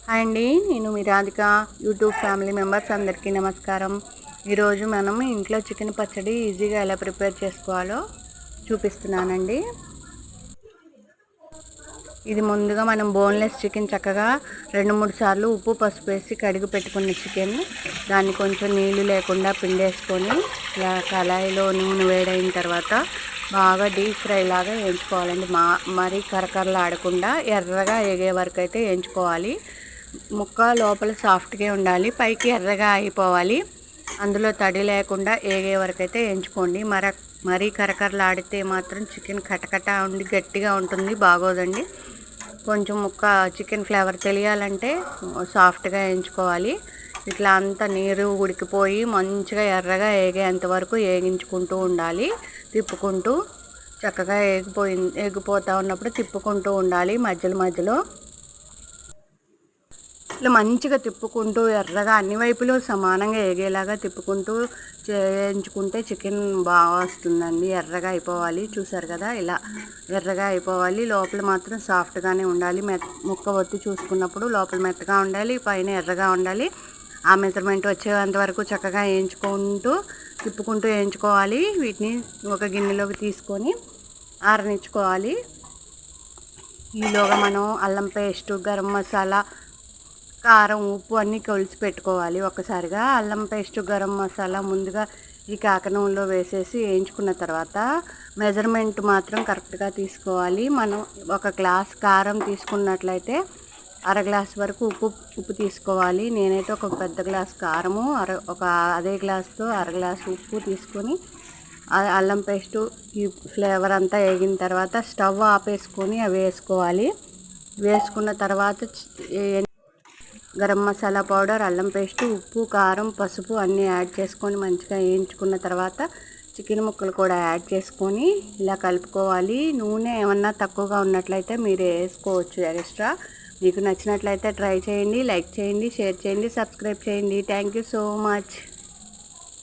Hi అండి, నేను మీ Radhika. YouTube family members అందరికీ నమస్కారం. ఈరోజు మనం ఇంట్లో చికెన్ పచ్చడి ఈజీగా ఎలా ప్రిపేర్ చేసుకోవాలో చూపిస్తున్నానండి. ఇది ముందుగా మనం బోన్లెస్ చికెన్ చక్కగా 2-3 సార్లు ఉప్పు పసుపు వేసి కడిగి పెట్టుకున్న చికెన్, దాన్ని కొంచెం నీళ్లు లేకుండా పిండేసుకొని ఇలా కళాయిలో నూనె వేడైన తర్వాత బాగా డీప్ ఫ్రై లాగా వేయించుకోవాలండి. మరీ కరకరలాడకుండా ఎర్రగా ఎగే వరకు అయితే వేయించుకోవాలి. ముక్క లోపల సాఫ్ట్గా ఉండాలి, పైకి ఎర్రగా అయిపోవాలి. అందులో తడి లేకుండా ఏగే వరకు అయితే వేయించుకోండి. మరీ కరకరలాడితే మాత్రం చికెన్ కటకట ఉండి గట్టిగా ఉంటుంది, బాగోదండి. కొంచెం ముక్క చికెన్ ఫ్లేవర్ తెలియాలంటే సాఫ్ట్గా వేయించుకోవాలి. ఇట్లా అంతా నీరు ఉడికిపోయి మంచిగా ఎర్రగా ఏగేంత వరకు వేగించుకుంటూ ఉండాలి. తిప్పుకుంటూ చక్కగా ఏగిపోతూ ఉన్నప్పుడు తిప్పుకుంటూ ఉండాలి. మధ్యలో ఇట్లా మంచిగా తిప్పుకుంటూ ఎర్రగా అన్ని వైపులు సమానంగా ఏగేలాగా తిప్పుకుంటూ చేయించుకుంటే చికెన్ బాగా వస్తుందండి. ఎర్రగా అయిపోవాలి, చూసారు కదా, ఇలా ఎర్రగా అయిపోవాలి. లోపల మాత్రం సాఫ్ట్గానే ఉండాలి. ముక్క ఒత్తి చూసుకున్నప్పుడు లోపల మెత్తగా ఉండాలి, పైన ఎర్రగా ఉండాలి. ఆ మెజర్మెంట్ వచ్చేంత వరకు చక్కగా తిప్పుకుంటూ వేయించుకోవాలి. వీటిని ఒక గిన్నెలోకి తీసుకొని ఆరనిచ్చుకోవాలి. ఈలోగా మనం అల్లం పేస్ట్, గరం మసాలా, కారం, ఉప్పు అన్నీ కొలిచి పెట్టుకోవాలి. ఒకసారిగా అల్లం పేస్ట్, గరం మసాలా ముందుగా ఈ కాకనంలో వేసేసి వేయించుకున్న తర్వాత మెజర్మెంట్ మాత్రం కరెక్ట్గా తీసుకోవాలి. మనం ఒక గ్లాస్ కారం తీసుకున్నట్లయితే అర గ్లాస్ వరకు ఉప్పు తీసుకోవాలి. నేనైతే ఒక పెద్ద గ్లాస్ కారము అదే గ్లాస్తో అర గ్లాస్ ఉప్పు తీసుకొని అల్లం పేస్టు ఈ ఫ్లేవర్ అంతా వేగిన తర్వాత స్టవ్ ఆపేసుకొని అవి వేసుకోవాలి. వేసుకున్న తర్వాత గరం మసాలా పౌడర్, అల్లం పేస్టు, ఉప్పు, కారం, పసుపు అన్నీ యాడ్ చేసుకొని మంచిగా వేయించుకున్న తర్వాత చికెన్ ముక్కలు కూడా యాడ్ చేసుకొని ఇలా కలుపుకోవాలి. నూనె ఏమన్నా తక్కువగా ఉన్నట్లయితే మీరు వేసుకోవచ్చు ఎక్స్ట్రా. మీకు నచ్చినట్లయితే ట్రై చేయండి, లైక్ చేయండి, షేర్ చేయండి, సబ్స్క్రైబ్ చేయండి. Thank you so much.